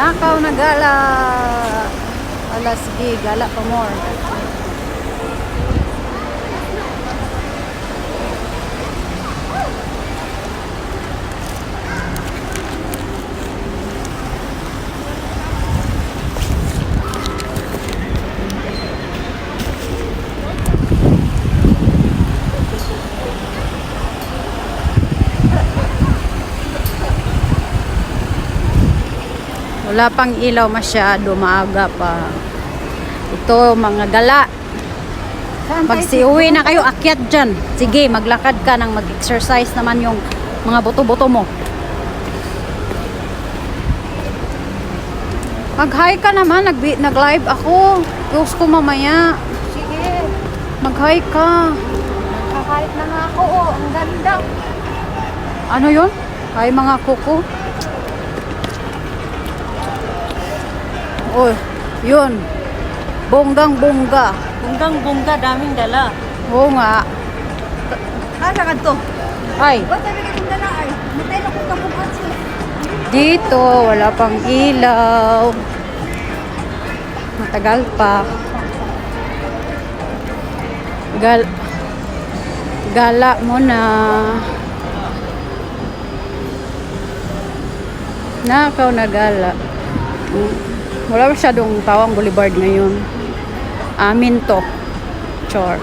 Nakaw na gala. Alas sige, gala pa more. Wala pang ilaw masyado, maaga pa. Ito, mga gala. Magsiuwi na kayo, akyat dyan. Sige, maglakad ka nang mag-exercise naman yung mga buto-buto mo. Mag-hi ka naman, nag-live ako. Post ko mamaya. Sige. Mag-hi ka. Kahit na nga ako, oh. Ang ganda. Ano yun? Hi mga kuko. Oh, yun. Bonggang-bongga. Bunggang-bungga, daming dala. Oo nga. Saan to? Ay, Ba't sabi ka dala ay? Matay na kong kabukat siya. dito wala pang ilaw. Matagal pa. Gala mo na. Nakaw na gala. Wala masyadong tawang boulevard ngayon. Amin to. Chor.